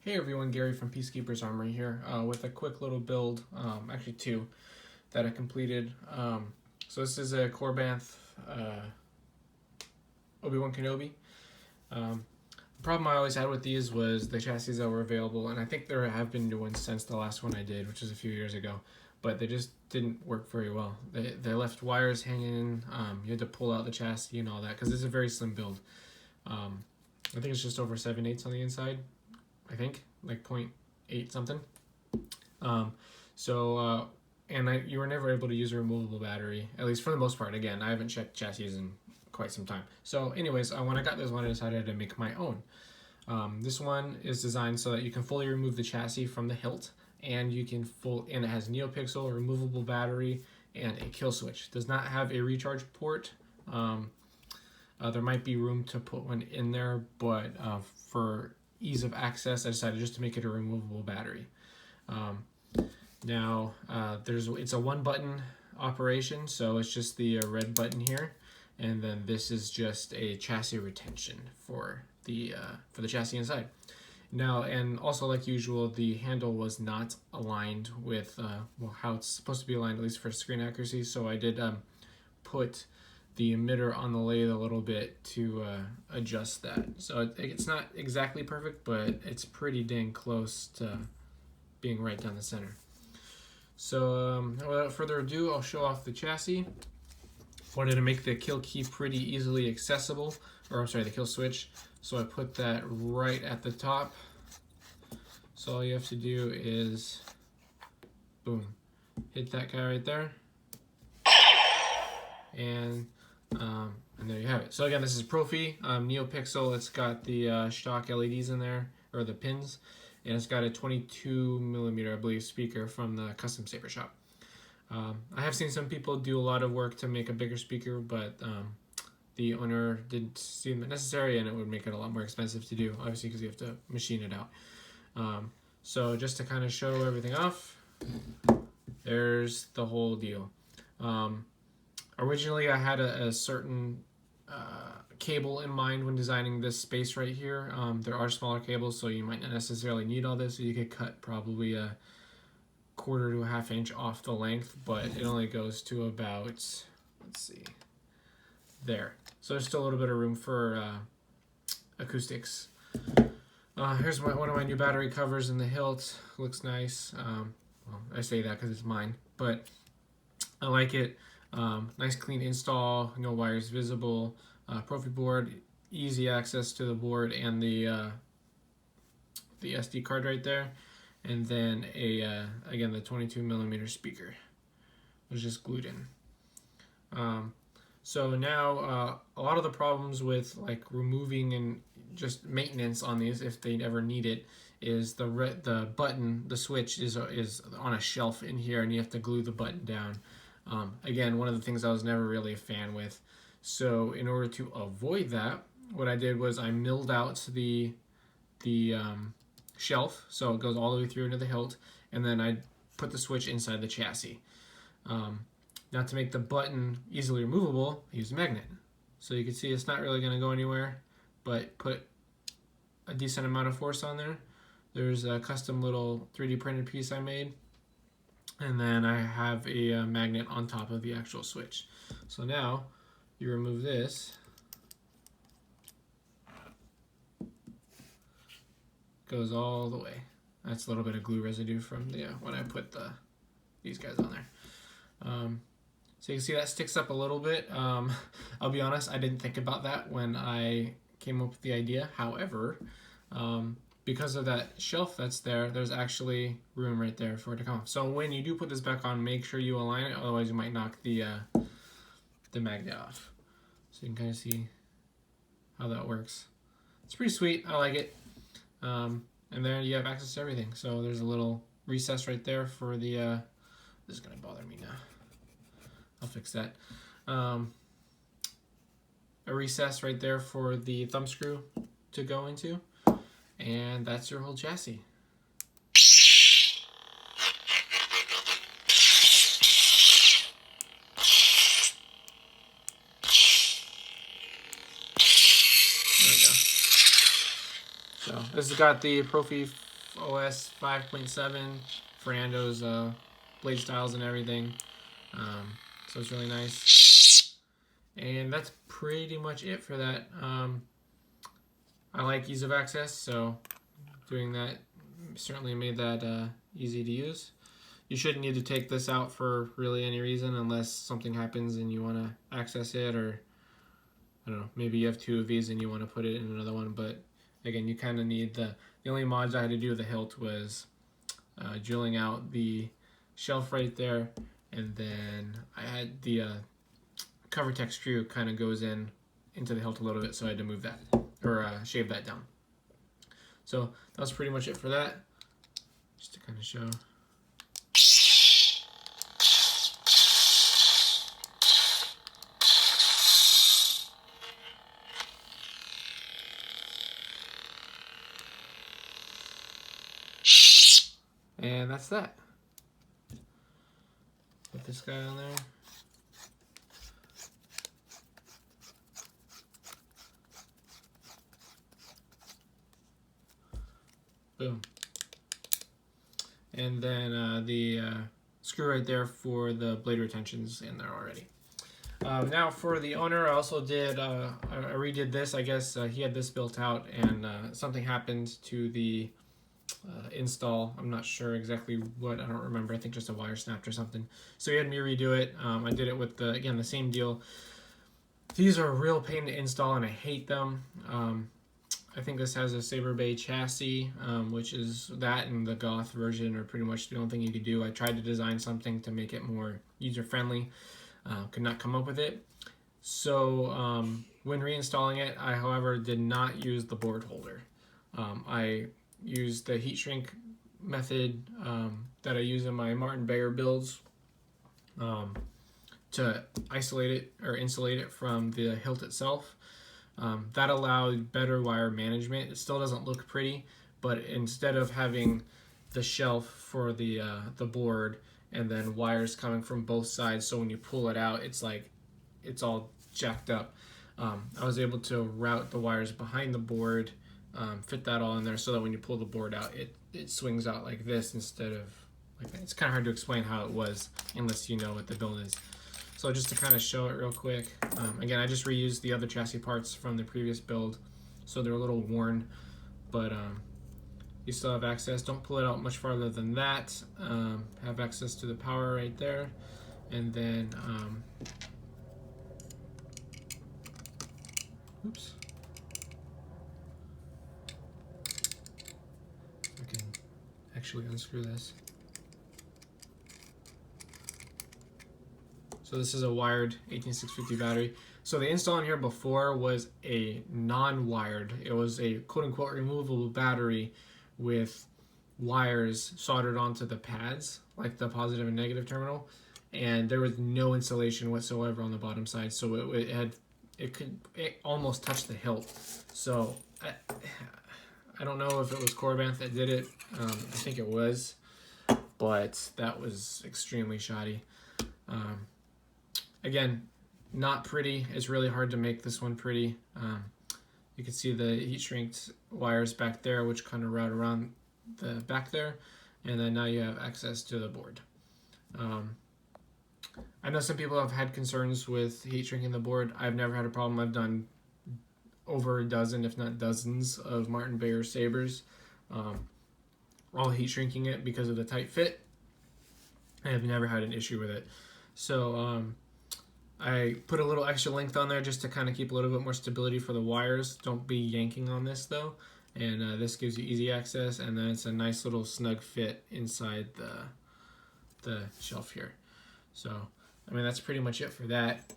Hey everyone, Gary from Peacekeeper's Armory here with a quick little build, actually two, that I completed. So this is a Corbanth Obi-Wan Kenobi. The problem I always had with these was the chassis that were available, and I think there have been new ones since the last one I did, which was a few years ago, but they just didn't work very well. They left wires hanging, you had to pull out the chassis and all that, because it's a very slim build. I think it's just over 7/8 on the inside. I think, like 0.8 something. And you were never able to use a removable battery, at least for the most part. Again, I haven't checked chassis in quite some time. So anyways, when I got this one, I decided to make my own. This one is designed so that you can fully remove the chassis from the hilt, and and it has NeoPixel, removable battery, and a kill switch. It does not have a recharge port. There might be room to put one in there, but for ease of access, I decided just to make it a removable battery. It's a one button operation, so it's just the red button here, and then this is just a chassis retention for the chassis inside. Now, and also like usual, the handle was not aligned with how it's supposed to be aligned, at least for screen accuracy. So I did put the emitter on the lathe a little bit to adjust that. So it's not exactly perfect, but it's pretty dang close to being right down the center. So without further ado, I'll show off the chassis. Wanted to make the kill key pretty easily accessible, or I'm sorry, the kill switch. So I put that right at the top. So all you have to do is, boom, hit that guy right there. And there you have it. So again, this is Profi NeoPixel. It's got the stock LEDs in there, or the pins, and it's got a 22mm, I believe, speaker from the Custom Saber Shop. I have seen some people do a lot of work to make a bigger speaker, but the owner didn't seem necessary, and it would make it a lot more expensive to do, obviously, because you have to machine it out. So just to kind of show everything off, there's the whole deal. Originally, I had a certain cable in mind when designing this space right here. There are smaller cables, so you might not necessarily need all this. So you could cut probably a 1/4 to a 1/2 inch off the length, but it only goes to about, let's see, there. So there's still a little bit of room for acoustics. Here's one of my new battery covers in the hilt. Looks nice. Well, I say that because it's mine, but I like it. Nice clean install, no wires visible. Profi board, easy access to the board and the SD card right there, and then again the 22mm speaker was just glued in. So now a lot of the problems with like removing and just maintenance on these, if they ever need it, is the button, the switch is on a shelf in here, and you have to glue the button down. Again, one of the things I was never really a fan with. So in order to avoid that, what I did was I milled out the shelf, so it goes all the way through into the hilt, and then I put the switch inside the chassis. Now, to make the button easily removable, I used a magnet. So you can see it's not really going to go anywhere, but put a decent amount of force on there. There's a custom little 3D printed piece I made, and then I have a magnet on top of the actual switch. So now you remove this, goes all the way. That's a little bit of glue residue from when I put these guys on there. So you can see that sticks up a little bit. I'll be honest, I didn't think about that when I came up with the idea. However, because of that shelf that's there, there's actually room right there for it to come off. So when you do put this back on, make sure you align it, otherwise you might knock the magnet off. So you can kind of see how that works. It's pretty sweet. I like it. And there you have access to everything. So there's a little recess right there for the this is gonna bother me now. I'll fix that. A recess right there for the thumb screw to go into, and that's your whole chassis. There we go. So this has got the Profi OS 5.7, Fernando's blade styles and everything. So it's really nice. And that's pretty much it for that. I like ease of access, so doing that certainly made that easy to use. You shouldn't need to take this out for really any reason unless something happens and you want to access it, or I don't know, maybe you have two of these and you want to put it in another one. But again, you kind of need the only mods I had to do with the hilt was drilling out the shelf right there, and then I had the cover tech screw kind of goes into the hilt a little bit, so I had to move that or shave that down. So that was pretty much it for that, just to kind of show. And that's that. Put this guy on there. Boom. And then the screw right there for the blade retentions in there already. Now for the owner, I also did, I redid this. I guess he had this built out and something happened to the install. I'm not sure exactly what, I don't remember. I think just a wire snapped or something. So he had me redo it. I did it with the, again, the same deal. These are a real pain to install and I hate them. I think this has a Saber Bay chassis, which is that and the Goth version are pretty much the only thing you could do. I tried to design something to make it more user-friendly. Could not come up with it. So when reinstalling it, I, however, did not use the board holder. I used the heat shrink method that I use in my Martin Bayer builds to isolate it or insulate it from the hilt itself. That allowed better wire management. It still doesn't look pretty, but instead of having the shelf for the board and then wires coming from both sides, so when you pull it out, it's like it's all jacked up. I was able to route the wires behind the board, fit that all in there, so that when you pull the board out, it swings out like this instead of like that. It's kind of hard to explain how it was unless you know what the build is. So just to kind of show it real quick, again, I just reused the other chassis parts from the previous build, so they're a little worn, but you still have access. Don't pull it out much farther than that. Have access to the power right there, and then oops, I can actually unscrew this. So this is a wired 18650 battery. So the install in here before was a non-wired. It was a quote-unquote removable battery with wires soldered onto the pads, like the positive and negative terminal, and there was no insulation whatsoever on the bottom side. So it almost touched the hilt. So I don't know if it was Corbanth that did it. I think it was, but that was extremely shoddy. Again, not pretty. It's really hard to make this one pretty. You can see the heat shrinked wires back there, which kind of route around the back there, and then now you have access to the board. I know some people have had concerns with heat shrinking the board. I've never had a problem. I've done over a dozen, if not dozens, of Martin Bayer Sabers, all heat shrinking it because of the tight fit. I have never had an issue with it. So I put a little extra length on there just to kind of keep a little bit more stability for the wires. Don't be yanking on this though. And this gives you easy access, and then it's a nice little snug fit inside the shelf here. So, I mean, that's pretty much it for that.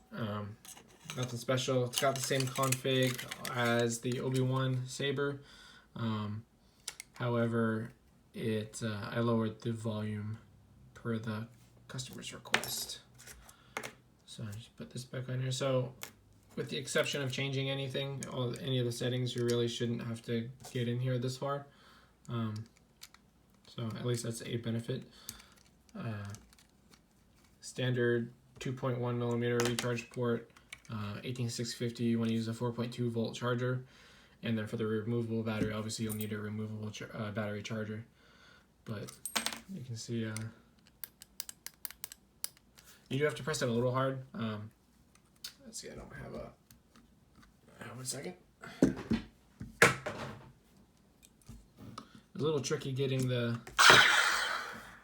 Nothing special. It's got the same config as the Obi-Wan Saber. However, I lowered the volume per the customer's request. So I just put this back on here. So with the exception of changing anything, any of the settings, you really shouldn't have to get in here this far. So at least that's a benefit. Standard 2.1 millimeter recharge port, 18650, you want to use a 4.2 volt charger. And then for the removable battery, obviously you'll need a removable battery charger. But you can see you do have to press it a little hard. Let's see, I don't have a. 1 second. It's a little tricky getting the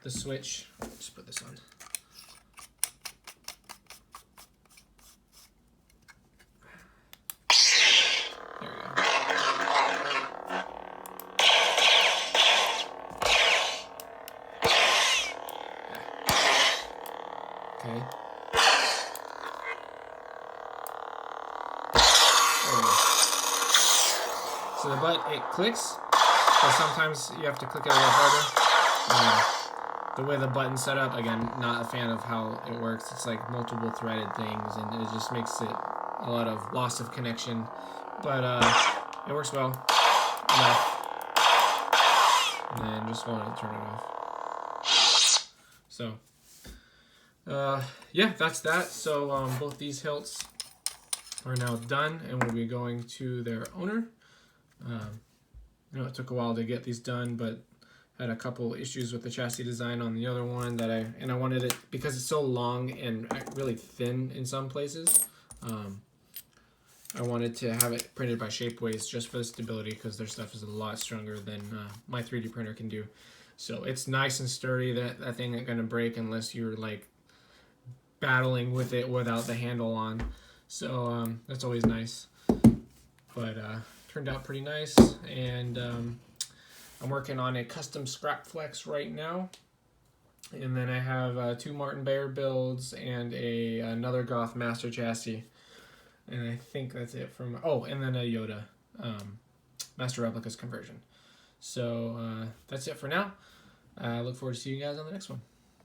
switch. Just put this on. There we go. Okay. So the butt, it clicks, but sometimes you have to click it a little harder. The way the button's set up, again, not a fan of how it works. It's like multiple threaded things, and it just makes it a lot of loss of connection. But it works well enough. And then just want to turn it off. So, yeah, that's that. So both these hilts are now done, and we'll be going to their owner. You know, it took a while to get these done, but had a couple issues with the chassis design on the other one that I wanted it, because it's so long and really thin in some places. I wanted to have it printed by Shapeways just for the stability, because their stuff is a lot stronger than my 3D printer can do. So it's nice and sturdy. That thing ain't gonna break unless you're like battling with it without the handle on. So that's always nice. But turned out pretty nice, and I'm working on a custom scrap flex right now. And then I have 2 Martin Bayer builds and another Goth Master chassis. And I think that's it from, oh, and then a Yoda Master Replicas conversion. So that's it for now. I look forward to seeing you guys on the next one.